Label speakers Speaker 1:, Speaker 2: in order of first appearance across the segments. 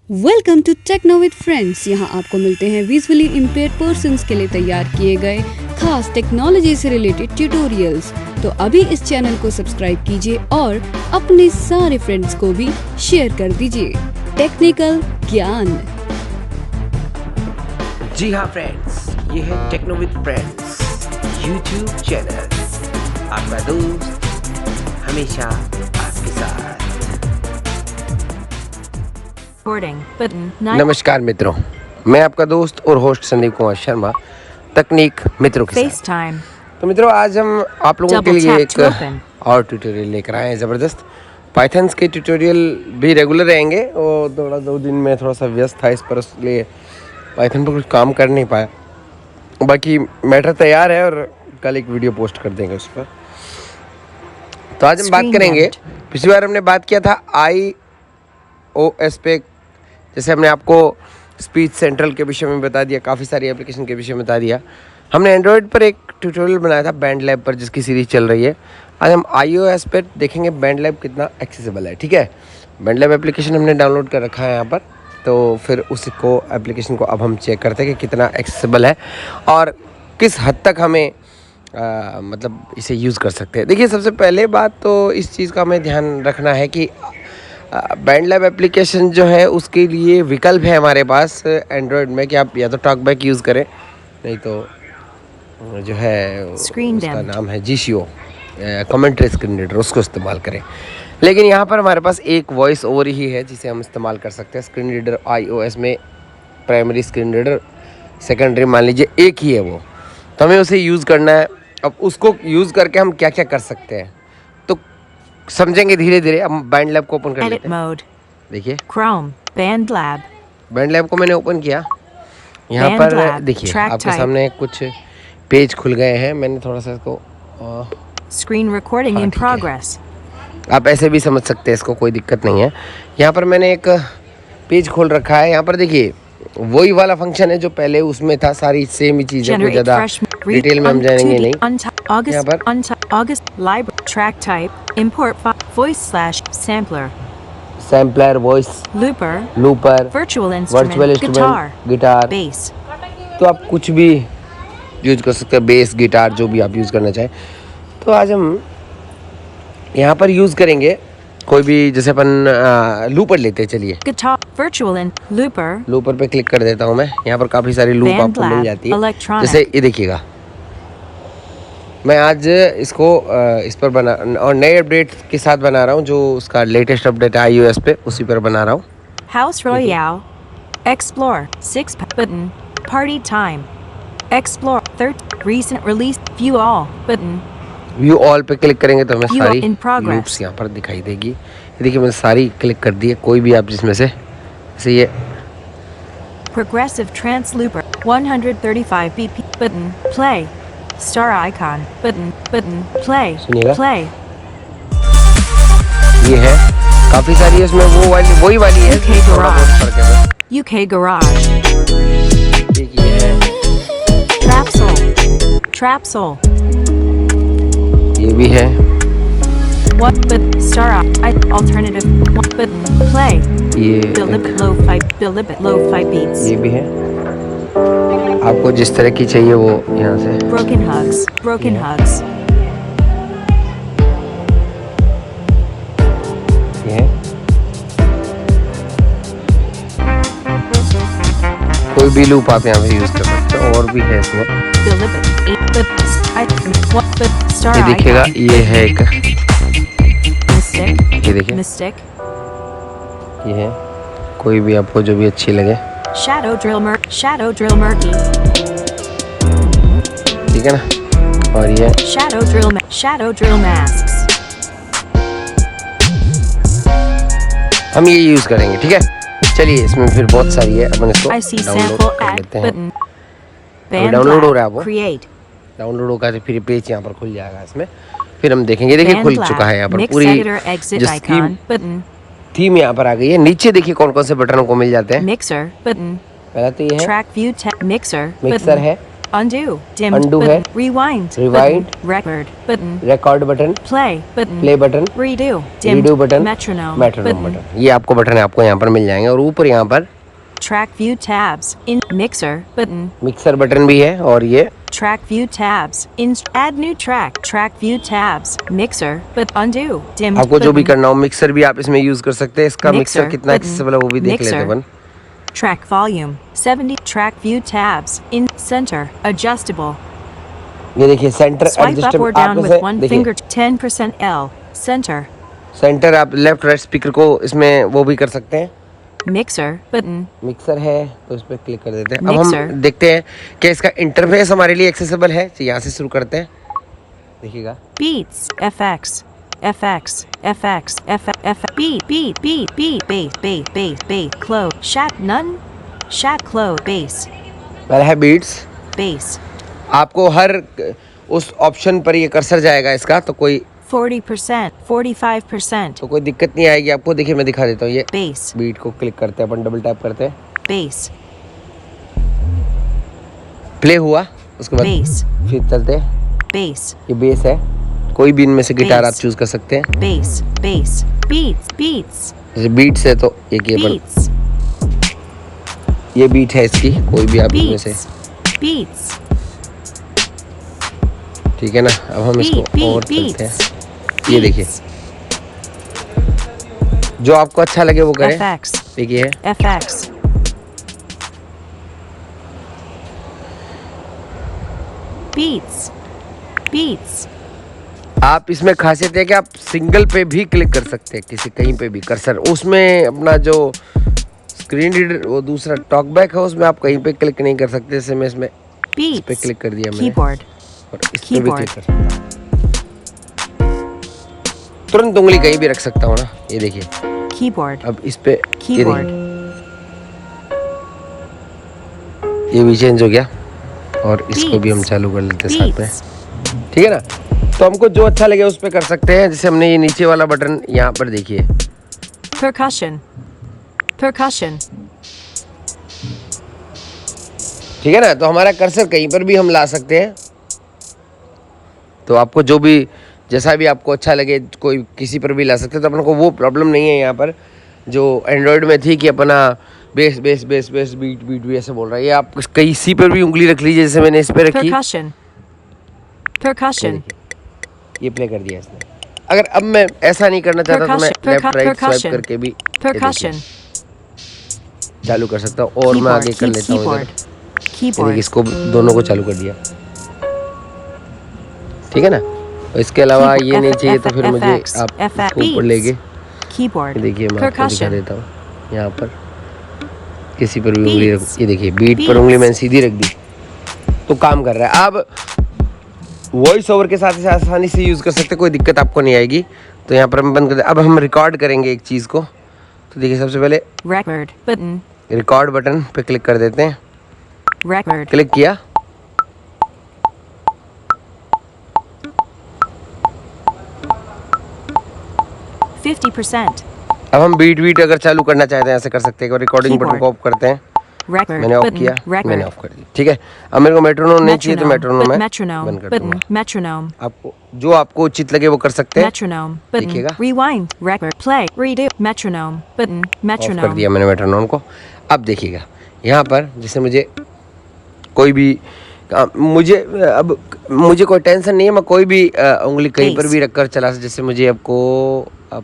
Speaker 1: Welcome to techno with friends. यहाँ आपको मिलते हैं विजुअली इम्पेयर्ड पर्सन्स के लिए तैयार किए गए खास टेक्नोलॉजी से रिलेटेड ट्यूटोरियल्स। तो अभी इस चैनल को सब्सक्राइब कीजिए और अपने सारे फ्रेंड्स को भी शेयर कर दीजिए टेक्निकल ज्ञान।
Speaker 2: जी हाँ फ्रेंड्स, ये है techno with friends YouTube channel, आपका दोस्त हमेशा आपके साथ। नमस्कार मित्रों, मैं आपका दोस्त और होस्ट संदीप कुमार शर्मा, तकनीक मित्रों के साथ। तो मित्रों, आज हम आप लोगों के लिए एक और ट्यूटोरियल लेकर आए हैं ज़बरदस्त। पाइथन्स के ट्यूटोरियल भी रेगुलर रहेंगे और थोड़ा 2 दिन में थोड़ा सा व्यस्त था, इस पर इसलिए पाइथन पर कुछ काम कर नहीं पाया। बाकी मैटर तैयार है और कल एक वीडियो पोस्ट कर देंगे उस पर। तो आज हम बात करेंगे, पिछली बार हमने बात किया था iOS पे, जैसे हमने आपको स्पीच सेंट्रल के विषय में बता दिया, काफ़ी सारी एप्लीकेशन के विषय में बता दिया। हमने एंड्रॉयड पर एक ट्यूटोरियल बनाया था बैंड लैब पर, जिसकी सीरीज चल रही है। आज हम iOS पर देखेंगे बैंड लैब कितना एक्सेसिबल है। ठीक है, बैंड लैब एप्लीकेशन हमने डाउनलोड कर रखा है यहाँ पर, तो फिर उसको एप्लीकेशन को अब हम चेक करते हैं कि कितना एक्सेसिबल है और किस हद तक हमें मतलब इसे यूज़ कर सकते हैं। देखिए, सबसे पहले बात तो इस चीज़ का हमें ध्यान रखना है कि बैंड लैब एप्लीकेशन जो है उसके लिए विकल्प है हमारे पास एंड्रॉयड में कि आप या तो टॉकबैक यूज़ करें, नहीं तो जो है उसका नाम है GCO, कमेंट्री स्क्रीन रीडर, उसको इस्तेमाल करें। लेकिन यहाँ पर हमारे पास एक वॉइस ओवर ही है जिसे हम इस्तेमाल कर सकते हैं। स्क्रीन रीडर iOS में प्राइमरी स्क्रीन रीडर, सेकेंडरी मान लीजिए एक ही है वो, तो हमें उसे यूज़ करना है। अब उसको यूज़ करके हम क्या क्या कर सकते हैं तो समझेंगे धीरे धीरे। हम बैंड लैब को ओपन कर लेते हैं। देखिए,
Speaker 3: Chrome बैंड
Speaker 2: लैब को मैंने ओपन किया। यहाँ पर देखिए आपके सामने कुछ पेज खुल गए हैं। मैंने थोड़ा सा इसको
Speaker 3: स्क्रीन रिकॉर्डिंग इन प्रोग्रेस,
Speaker 2: आप ऐसे भी समझ सकते हैं, इसको कोई दिक्कत नहीं है। यहाँ पर मैंने एक पेज खोल रखा है। यहाँ पर देखिए वही वाला फंक्शन है जो पहले उसमें था, सारी सेम ही चीज़ें, कोई ज़्यादा डिटेल में हम जानेंगे नहीं। यहाँ पर
Speaker 3: August library track type import voice slash sampler
Speaker 2: sampler, voice looper,
Speaker 3: virtual instrument
Speaker 2: guitar,
Speaker 3: bass।
Speaker 2: तो आप कुछ भी यूज कर सकते हैं, बेस, गिटार, जो भी आप यूज़ करना चाहें। तो आज हम यहाँ पर यूज़ करेंगे कोई भी, जैसे अपन लूपर लेते हैं। चलिए,
Speaker 3: गिटार virtual and
Speaker 2: लूपर पे क्लिक कर देता हूँ मैं। यहाँ पर काफ़ी सारी लूप आपको मिल जाती है। जैसे ये देखिएगा, मैं आज इसको इस पर बना और नए अपडेट के साथ बना रहा हूँ, जो उसका लेटेस्ट अपडेट है iOS पे, उसी पर बना रहा हूँ।
Speaker 3: House Royale, Explore 6 button, Party Time, Explore 3rd Recent Release, View All button।
Speaker 2: View all पे क्लिक करेंगे तो हमें सारी लूप्स यहाँ पर दिखाई देगी। ये देखिए, मैंने सारी क्लिक कर दी है, कोई भी आप जिसमें से, जैसे ये
Speaker 3: Progressive Trance Looper 135 BP button, Play, Star Icon button, Play, Play।
Speaker 2: ये है, काफी सारी है इसमें, वही वाली है।
Speaker 3: UK Garage,
Speaker 2: एक ये है,
Speaker 3: Trap Soul,
Speaker 2: ये भी है,
Speaker 3: What but Star Alternative button, Play,
Speaker 2: ये
Speaker 3: Build a bit lo-fi beats,
Speaker 2: ये भी है। आपको जिस तरह की चाहिए वो यहाँ से।
Speaker 3: Broken Hugs,
Speaker 2: ये है, कोई भी लूप आप यहाँ पे यूज कर सकते हो, और भी है इसमें। ये देखिएगा, ये है एक, ये देखिए, ये है, कोई भी आपको जो भी अच्छी लगे।
Speaker 3: Shadow Drill Murky,
Speaker 2: ठीक है ना, और ये
Speaker 3: Shadow Drill Masks।
Speaker 2: हम ये यूज करेंगे। ठीक है, चलिए, इसमें फिर बहुत सारी है, अपन इसको डाउनलोड कर लेते हैं। डाउनलोड हो रहा है वो, डाउनलोड होगा तो फिर पेज यहाँ पर खुल जाएगा इसमें, फिर हम देखेंगे। देखिए, खुल चुका है यहाँ पर, पूरी जिसकी थीम यहाँ पर आ गई है। नीचे देखिए कौन कौन से बटनों को मिल जाते हैं।
Speaker 3: Mixer button,
Speaker 2: पहला तो ये है
Speaker 3: Track View Mixer
Speaker 2: है,
Speaker 3: undo, dim
Speaker 2: Undo है,
Speaker 3: button, rewind,
Speaker 2: rewind,
Speaker 3: button, record button,
Speaker 2: record button,
Speaker 3: play button,
Speaker 2: play button,
Speaker 3: redo, dim
Speaker 2: redo button,
Speaker 3: metronome,
Speaker 2: metronome
Speaker 3: button,
Speaker 2: button। ये आपको बटन है, आपको यहाँ पर मिल जाएंगे। और ऊपर यहाँ पर
Speaker 3: track view tabs, in mixer button,
Speaker 2: mixer button भी है। और ये
Speaker 3: track view tabs, in add new track view tabs, mixer but undo, dim
Speaker 2: आपको जो भी
Speaker 3: button,
Speaker 2: करना हो, मिक्सर भी आप इसमें यूज कर सकते हैं। इसका मिक्सर
Speaker 3: Mixer
Speaker 2: कितना
Speaker 3: button,
Speaker 2: एक्सेसिबल है वो भी देख लेते हैं
Speaker 3: mixer,
Speaker 2: upon.
Speaker 3: track volume 70, track view tabs, in center adjustable,
Speaker 2: ये देखिए centre
Speaker 3: swipe up
Speaker 2: adjustable,
Speaker 3: or
Speaker 2: आप
Speaker 3: down with
Speaker 2: इसे
Speaker 3: one
Speaker 2: देखिए
Speaker 3: finger, 10% L, center,
Speaker 2: सेंटर, आप लेफ्ट राइट स्पीकर को इसमें वो भी कर सकते हैं।
Speaker 3: mixer button,
Speaker 2: मिक्सर है तो इस पर क्लिक कर देते हैं। अब
Speaker 3: Mixer.
Speaker 2: हम देखते हैं कि इसका इंटरफेस हमारे लिए एक्सेसिबल है। तो यहाँ से शुरू करते हैं, देखिएगा।
Speaker 3: beats, FX, FX, FX, beat, close, shat, none, shat, close, bass,
Speaker 2: पहला है बीट्स।
Speaker 3: bass,
Speaker 2: आपको हर उस ऑप्शन पर ये कर्सर जाएगा इसका, तो कोई
Speaker 3: 40%, 45%,
Speaker 2: तो कोई दिक्कत नहीं आएगी आपको। देखिए मैं दिखा देता हूँ। ये
Speaker 3: bass,
Speaker 2: बीट को क्लिक करते हैं अपन, डबल टैप करते हैं,
Speaker 3: bass,
Speaker 2: प्ले हुआ, उसके बाद
Speaker 3: bass,
Speaker 2: फिर चलते हैं।
Speaker 3: bass,
Speaker 2: ये बेस है, कोई भी इनमें से गिटार आप
Speaker 3: Bass.
Speaker 2: चूज कर सकते हैं।
Speaker 3: bass, bass, beats,
Speaker 2: जैसे बीट्स है तो एक ये अपन,
Speaker 3: beats,
Speaker 2: ये बीट है इसकी, कोई भी आप इनमें से,
Speaker 3: beats,
Speaker 2: ठीक है ना। अब हम इसको और चलते हैं। ये देखिए, जो आपको अच्छा लगे वो करें।
Speaker 3: FX,
Speaker 2: देखिए
Speaker 3: FX, beats, beats,
Speaker 2: आप इसमें खासियत है कि आप सिंगल पे भी क्लिक कर सकते हैं, किसी कहीं पे भी कर्सर। उसमें अपना जो स्क्रीन रीडर, वो दूसरा टॉक बैक है, उसमें आप कहीं पे क्लिक नहीं कर सकते। जैसे मैं इसमें इस पे
Speaker 3: beats,
Speaker 2: क्लिक कर दिया मैंने,
Speaker 3: keyboard,
Speaker 2: और इस पे भी
Speaker 3: keyboard.
Speaker 2: क्लिक कर सकता हूँ। तुरंत उंगली कहीं भी रख सकता हूँ ना। ये देखिए,
Speaker 3: keyboard,
Speaker 2: अब इस पे ये
Speaker 3: keyboard,
Speaker 2: देखिए, ये भी चेंज हो गया। और इसको भी हम चालू कर लेते हैं साथ में,
Speaker 3: beats,
Speaker 2: ठीक है ना। तो हमको जो अच्छा लगे उस पे कर सकते हैं। जैसे हमने ये नीचे वाला बटन यहाँ पर देखिए,
Speaker 3: percussion, percussion,
Speaker 2: ठीक है ना। तो हमारा कर्सर कहीं पर भी हम ला सकते हैं। तो आपको जो भी, जैसा भी आपको अच्छा लगे, कोई किसी पर भी ला सकते हैं। तो अपन को वो प्रॉब्लम नहीं है यहाँ पर, जो एंड्रॉयड में थी कि अपना base base base base beat beat भी ऐसे बोल रहा है। ये आप किसी पर भी उंगली रख लीजिए, जैसे मैंने इस पे रखी,
Speaker 3: percussion, percussion,
Speaker 2: ये प्ले कर दिया इसने। अगर अब मैं ऐसा नहीं करना चाहता तो मैं लेफ्ट राइट स्वाइप करके भी ये देखिए,
Speaker 3: percussion,
Speaker 2: चालू कर सकता हूँ। और मैं आगे कर लेता हूँ इधर, ये देखिए,
Speaker 3: keyboard,
Speaker 2: इसको दोनों को चालू कर दिया, ठीक है ना। और इसके अलावा ये नहीं चाहिए तो फिर मुझे आप इसको ऊपर ले गए।
Speaker 3: keyboard,
Speaker 2: ये देखिए, मैं आपको दिखा
Speaker 3: percussion,
Speaker 2: देता हूँ। यहाँ पर किसी पर भी उंगली रख, ये देखिए बीट पर उंगली मैंने सीधी रख दी तो काम कर रहा है। अब वॉइस ओवर के साथ इसे आसानी से यूज़ कर सकते हैं, कोई दिक्कत आपको नहीं आएगी। तो यहाँ पर हम बंद कर दे। अब हम रिकॉर्ड करेंगे एक चीज़ को। तो देखिए, सबसे पहले
Speaker 3: record button,
Speaker 2: रिकॉर्ड बटन पे क्लिक कर देते हैं।
Speaker 3: record,
Speaker 2: क्लिक किया,
Speaker 3: %50,
Speaker 2: अब हम बीट बीट अगर चालू करना चाहते हैं ऐसे कर सकते हैं। रिकॉर्डिंग बटन को ऑफ करते हैं,
Speaker 3: record
Speaker 2: मैंने ऑफ
Speaker 3: button,
Speaker 2: किया, मैंने
Speaker 3: record,
Speaker 2: ऑफ कर दिया, ठीक है। अब मेरे को मेट्रोनोम नहीं चाहिए तो मेट्रोनोम मैं
Speaker 3: metronome
Speaker 2: बंद कर
Speaker 3: button,
Speaker 2: दूंगा।
Speaker 3: metronome,
Speaker 2: आपको जो आपको उचित लगे वो कर सकते हैं।
Speaker 3: metronome button,
Speaker 2: देखिएगा,
Speaker 3: rewind, record, play, redo, metronome button,
Speaker 2: of कर
Speaker 3: metronome,
Speaker 2: दिया मैंने मेट्रोनोम को। अब देखिएगा यहाँ पर, जैसे मुझे कोई भी मुझे कोई टेंशन नहीं है, मैं कोई भी उंगली कहीं पर भी रखकर चला। जैसे मुझे आपको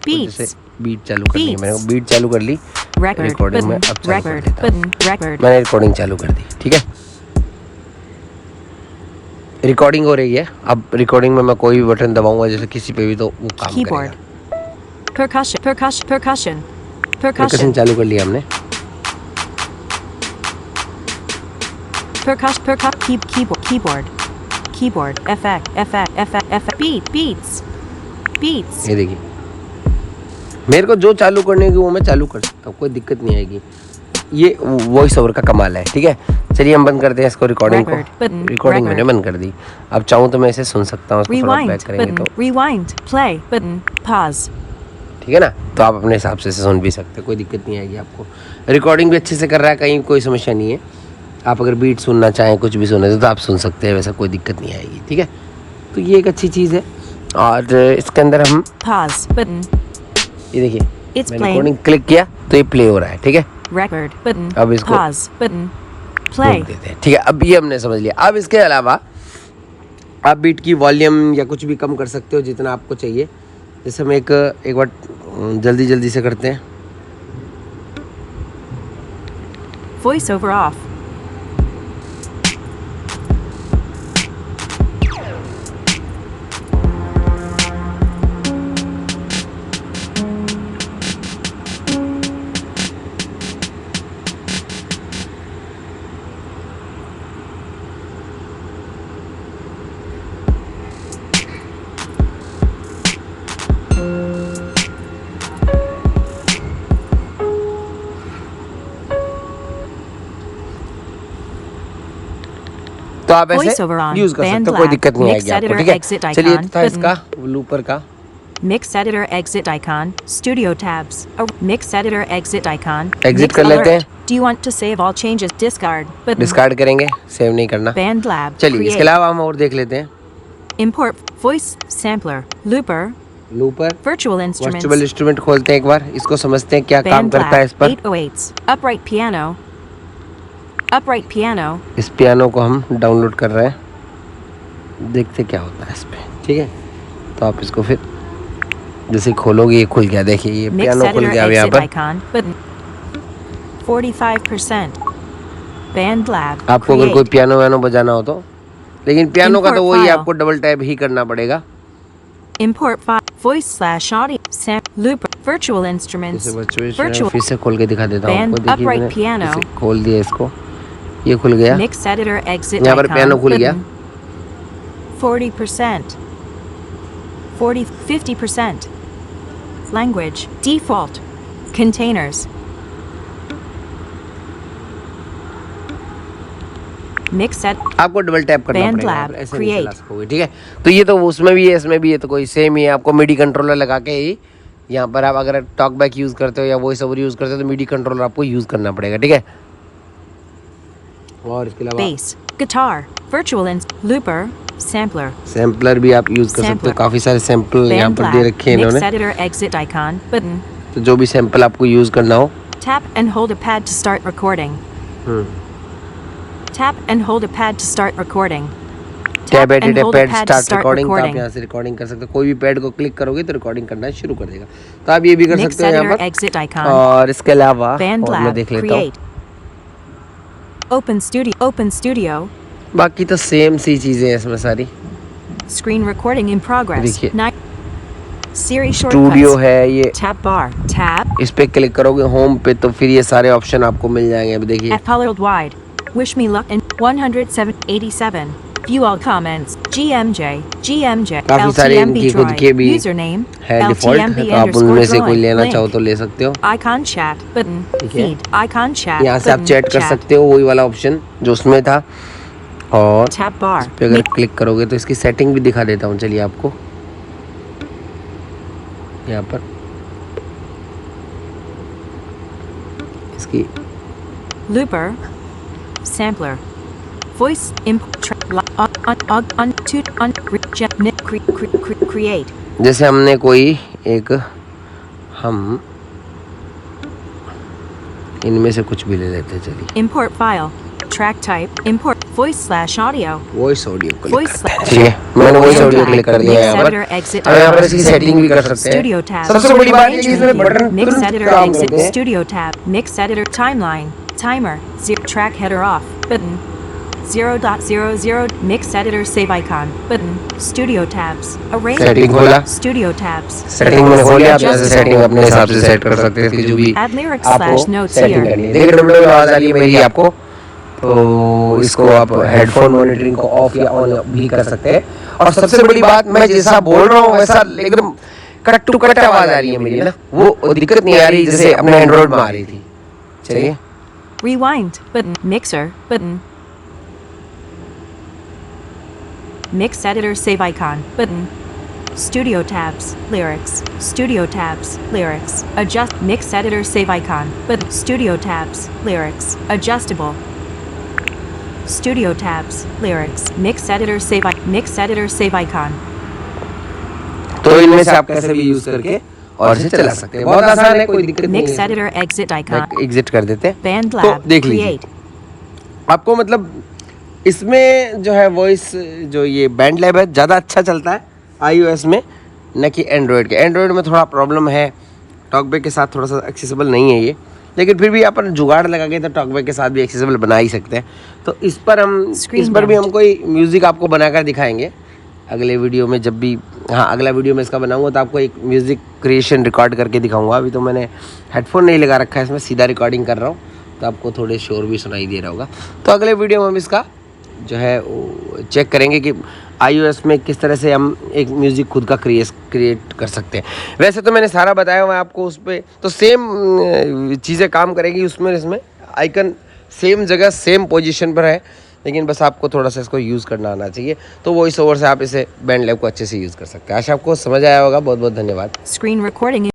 Speaker 2: जैसे बीट चालू करनी है, मैंने बीट चालू कर ली
Speaker 3: record
Speaker 2: रिकॉर्डिंग में।
Speaker 3: button,
Speaker 2: अब चालू कर
Speaker 3: record
Speaker 2: देता हूँ।
Speaker 3: button, record,
Speaker 2: मैंने रिकॉर्डिंग चालू कर दी, ठीक है। रिकॉर्डिंग हो रही है। अब रिकॉर्डिंग में मैं कोई भी बटन दबाऊंगा जैसे किसी पे भी, तो वो काम
Speaker 3: keyboard,
Speaker 2: करेगा।
Speaker 3: percussion, percussion, percussion,
Speaker 2: percussion
Speaker 3: percussion,
Speaker 2: चालू कर लिया हमने।
Speaker 3: percussion, keyboard, keyboard, FX, beats,
Speaker 2: ये देखिए, मेरे को जो चालू करने की वो मैं चालू कर सकता हूँ, कोई दिक्कत नहीं आएगी। ये वॉइस ओवर का कमाल है, ठीक है। चलिए हम बंद करते हैं इसको, रिकॉर्डिंग को। रिकॉर्डिंग मैंने बंद कर दी। अब चाहूँ तो मैं इसे सुन सकता हूँ, इसको थोड़ा बैक
Speaker 3: rewind
Speaker 2: करेंगे
Speaker 3: button,
Speaker 2: तो,
Speaker 3: rewind, play button, pause,
Speaker 2: ठीक है ना। तो आप अपने हिसाब से इसे सुन भी सकते हैं, कोई दिक्कत नहीं आएगी आपको। रिकॉर्डिंग भी अच्छे से कर रहा है, कहीं कोई समस्या नहीं है। आप अगर बीट सुनना चाहें, कुछ भी सुनना तो आप सुन सकते हैं, वैसा कोई दिक्कत नहीं आएगी। ठीक है, तो ये एक अच्छी चीज़ है। और इसके अंदर हम
Speaker 3: Pause button.
Speaker 2: ये देखिए,
Speaker 3: It's
Speaker 2: मैंने
Speaker 3: playing.
Speaker 2: रिकॉर्डिंग क्लिक किया तो ये प्ले हो रहा है। ठीक है,
Speaker 3: Record button.
Speaker 2: अब इसको
Speaker 3: Pause button. Play.
Speaker 2: रोक देते हैं। ठीक है, अब ये हमने समझ लिया। अब इसके अलावा आप बीट की वॉल्यूम या कुछ भी कम कर सकते हो जितना आपको चाहिए। जैसे हम एक बार जल्दी से करते हैं।
Speaker 3: Voice over off.
Speaker 2: तो आप
Speaker 3: Voice
Speaker 2: ऐसे
Speaker 3: over on.
Speaker 2: यूज कर सकते
Speaker 3: Band
Speaker 2: हो, कोई
Speaker 3: lab.
Speaker 2: दिक्कत नहीं
Speaker 3: Mix
Speaker 2: आएगी आपको।
Speaker 3: editor
Speaker 2: ठीक है,
Speaker 3: exit
Speaker 2: चलिए
Speaker 3: icon.
Speaker 2: था इसका लूपर का
Speaker 3: Mix editor exit icon. Studio tabs. Mix editor exit icon.
Speaker 2: Exit
Speaker 3: Mix
Speaker 2: कर लेते
Speaker 3: alert.
Speaker 2: हैं।
Speaker 3: Do you want to save all changes? Discard button.
Speaker 2: Discard करेंगे, सेव नहीं करना।
Speaker 3: Band lab.
Speaker 2: चलिए इसके
Speaker 3: Create.
Speaker 2: अलावा हम और देख लेते हैं।
Speaker 3: Import voice sampler. Looper.
Speaker 2: Looper,
Speaker 3: Virtual instruments.
Speaker 2: Virtual instrument खोलते हैं एक बार, इसको समझते हैं क्या काम
Speaker 3: Band
Speaker 2: करता है इस
Speaker 3: lab.
Speaker 2: पर।
Speaker 3: 808s. Upright piano. Upright piano.
Speaker 2: इस पियानो को हम डाउनलोड कर रहे हैं, देखते क्या होता है इस पे। ठीक है, तो आप इसको फिर जैसे खोलोगे ये खुल गया। देखिए ये
Speaker 3: Mix
Speaker 2: पियानो खुल
Speaker 3: editor
Speaker 2: गया अब यहाँ
Speaker 3: exit
Speaker 2: पर।
Speaker 3: icon. Button. 45%. Band lab.
Speaker 2: आपको अगर कोई
Speaker 3: Create.
Speaker 2: पियानो व्यानो बजाना हो तो, लेकिन पियानो का तो
Speaker 3: Import
Speaker 2: वही
Speaker 3: file.
Speaker 2: आपको डबल टैप ही करना पड़ेगा।
Speaker 3: Import file. Voice slash audio. Looper. Virtual instruments.
Speaker 2: जैसे वर्चुअल
Speaker 3: Virtual.
Speaker 2: फिर से खोल के दिखा देता हूँ
Speaker 3: Band
Speaker 2: आपको। देखिए
Speaker 3: upright
Speaker 2: मैंने
Speaker 3: piano.
Speaker 2: इसे खोल दिया, इसको ये खुल गया।
Speaker 3: Mix editor exit
Speaker 2: यहाँ पर
Speaker 3: icon.
Speaker 2: पियानो खुल गया।
Speaker 3: Button. 40%. 50%. Language. Default. Containers. Mix set.
Speaker 2: आपको डबल टैप करना
Speaker 3: Band
Speaker 2: पड़ेगा,
Speaker 3: lab,
Speaker 2: ऐसे नहीं चला
Speaker 3: create.
Speaker 2: सकोगे। ठीक है, तो ये तो उसमें भी है, इसमें भी है, तो कोई सेम ही है। आपको मिडी कंट्रोलर लगा के ही यहाँ पर आप अगर टॉक बैक यूज़ करते हो या वॉइस ओवर यूज़ करते हो तो मिडी कंट्रोलर आपको यूज़ करना पड़ेगा। ठीक है, और इसके अलावा
Speaker 3: Bass. Guitar. Virtual looper. Sampler.
Speaker 2: Sampler भी आप यूज़ कर सकते हो।
Speaker 3: Sampler.
Speaker 2: काफ़ी सारे सैम्पल यहाँ
Speaker 3: Band
Speaker 2: पर दे
Speaker 3: lab.
Speaker 2: रखे हैं
Speaker 3: Mix
Speaker 2: इन्होंने,
Speaker 3: editor exit icon. Button.
Speaker 2: तो जो भी सैम्पल आपको यूज़ करना हो।
Speaker 3: Tap and hold a pad to start recording. Tap and hold a pad to start recording.
Speaker 2: Tab
Speaker 3: and
Speaker 2: edit
Speaker 3: hold a
Speaker 2: pad
Speaker 3: pad to
Speaker 2: start
Speaker 3: start
Speaker 2: recording, तो आप
Speaker 3: recording.
Speaker 2: यहाँ से रिकॉर्डिंग कर सकते हो। कोई भी पैड को क्लिक करोगे तो रिकॉर्डिंग करना शुरू कर देगा। तो आप ये भी कर
Speaker 3: Mix
Speaker 2: सकते हो यहाँ
Speaker 3: editor
Speaker 2: पर।
Speaker 3: exit icon.
Speaker 2: और इसके अलावा
Speaker 3: Band
Speaker 2: और मैं
Speaker 3: lab.
Speaker 2: देख लेता हूँ,
Speaker 3: Create. Open studio. Open studio.
Speaker 2: बाकी तो सेम सी चीज़ें हैं इसमें सारी।
Speaker 3: Screen recording in progress.
Speaker 2: देखिए।
Speaker 3: Siri
Speaker 2: studio
Speaker 3: shortcuts.
Speaker 2: है ये,
Speaker 3: Tab bar. Tab.
Speaker 2: इस पे क्लिक करोगे होम पे तो फिर ये सारे ऑप्शन आपको मिल जाएंगे। अभी देखिए
Speaker 3: F worldwide. Wish me luck and 10787. View all comments. GMJ.
Speaker 2: काफी सारे
Speaker 3: LTMB
Speaker 2: इनकी खुद के
Speaker 3: Droid.
Speaker 2: भी
Speaker 3: Username.
Speaker 2: है डिफॉल्ट,
Speaker 3: LTMB
Speaker 2: तो आप उनमें से कोई
Speaker 3: _
Speaker 2: लेना
Speaker 3: Link.
Speaker 2: चाहो तो ले सकते हो।
Speaker 3: Icon chat button.
Speaker 2: ठीक है।
Speaker 3: Feed. Icon chat.
Speaker 2: यहाँ से आप
Speaker 3: button,
Speaker 2: चैट कर
Speaker 3: chat.
Speaker 2: सकते हो, वही वाला ऑप्शन जो उसमें था। और
Speaker 3: Tab bar.
Speaker 2: इस पे अगर क्लिक करोगे तो इसकी सेटिंग भी दिखा देता हूँ। चलिए आपको यहाँ पर इसकी
Speaker 3: Looper. Sampler. Voice input. Create.
Speaker 2: जैसे हमने कोई एक, हम इनमें से कुछ भी ले लेते हैं। चलिए
Speaker 3: Import file. Track type. Import. Voice / audio.
Speaker 2: Voice audio click
Speaker 3: Voice
Speaker 2: करते हैं।
Speaker 3: /
Speaker 2: ठीक है, मैंने वॉइस ऑडियो क्लिक कर दिया है
Speaker 3: Mix
Speaker 2: यहाँ
Speaker 3: editor
Speaker 2: पर।
Speaker 3: exit
Speaker 2: अब यहाँ पर
Speaker 3: icon.
Speaker 2: इसकी सेटिंग भी कर सकते
Speaker 3: Studio
Speaker 2: हैं।
Speaker 3: tab.
Speaker 2: सबसे बड़ी बात ये कि इसमें बटन
Speaker 3: Mix
Speaker 2: तुरंत
Speaker 3: editor
Speaker 2: काम
Speaker 3: exit.
Speaker 2: करते हैं।
Speaker 3: Studio tab. Mix editor timeline. Timer. Track header off. Button. 0.00. Mix editor save icon. Button. Studio tabs. Arrange.
Speaker 2: Setting खोला,
Speaker 3: Studio tabs.
Speaker 2: सेटिंग में खोल लिया। आप यहाँ से
Speaker 3: Adjustable.
Speaker 2: सेटिंग अपने हिसाब से सेट कर सकते हैं, इसकी जो भी
Speaker 3: Add lyrics
Speaker 2: आपको
Speaker 3: / notes
Speaker 2: सेटिंग
Speaker 3: here.
Speaker 2: करनी है। देखिए डब्ल्यू आवाज आ रही है मेरी आपको, तो इसको आप हेडफोन मॉनिटरिंग को ऑफ या ऑन भी कर सकते हैं। और सबसे बड़ी बात, मैं जैसा बोल रहा हूँ वैसा एकदम कट टू कट आवाज आ रही है मेरी ना, वो दिक्कत नहीं आ रही जैसे अपने एंड्रॉइड में आ रही थी। चलिए
Speaker 3: Rewind. Button. Mixer. Button. Mix editor save icon. Button. Studio tabs. Lyrics. Studio tabs. Lyrics. Adjust. Mix editor save icon. Button. Studio tabs. Lyrics. Adjustable. Studio tabs, lyrics, mix editor save icon.
Speaker 2: तो इनमें से आप कैसे भी use करके और इसे चला सकते हैं, बहुत आसान है, कोई दिक्कत नहीं
Speaker 3: Mix
Speaker 2: है।
Speaker 3: editor exit icon.
Speaker 2: एग्जिट कर देते हैं।
Speaker 3: Band
Speaker 2: तो
Speaker 3: lab
Speaker 2: देख लीजिए
Speaker 3: create.
Speaker 2: आपको मतलब इसमें जो है वॉइस जो ये बैंड लैब है ज़्यादा अच्छा चलता है iOS में, न कि एंड्रॉयड के। एंड्रॉयड में थोड़ा प्रॉब्लम है, टॉकबैक के साथ थोड़ा सा एक्सेसिबल नहीं है ये, लेकिन फिर भी अपन जुगाड़ लगा के तो टॉकबैक के साथ भी एक्सेसिबल बना ही सकते हैं। तो इस पर भी हम कोई म्यूज़िक आपको बनाकर दिखाएंगे अगले वीडियो में, जब भी, हाँ अगला वीडियो में इसका बनाऊंगा तो आपको एक म्यूज़िक क्रिएशन रिकॉर्ड करके दिखाऊंगा। अभी तो मैंने हेडफोन नहीं लगा रखा है, इसमें सीधा रिकॉर्डिंग कर रहा हूँ, तो आपको थोड़े शोर भी सुनाई दे रहा होगा। तो अगले वीडियो में हम इसका जो है चेक करेंगे कि iOS में किस तरह से हम एक म्यूज़िक खुद का क्रिएट कर सकते हैं। वैसे तो मैंने सारा बताया हुआ है आपको, उस पर तो सेम चीज़ें काम करेंगी उसमें, इसमें आइकन सेम जगह सेम पोजीशन पर है, लेकिन बस आपको थोड़ा सा इसको यूज़ करना आना चाहिए। तो वॉइस ओवर से आप इसे बैंड लैब को अच्छे से यूज़ कर सकते हैं। आशा आपको समझ आया होगा। बहुत बहुत धन्यवाद।
Speaker 3: Screen recording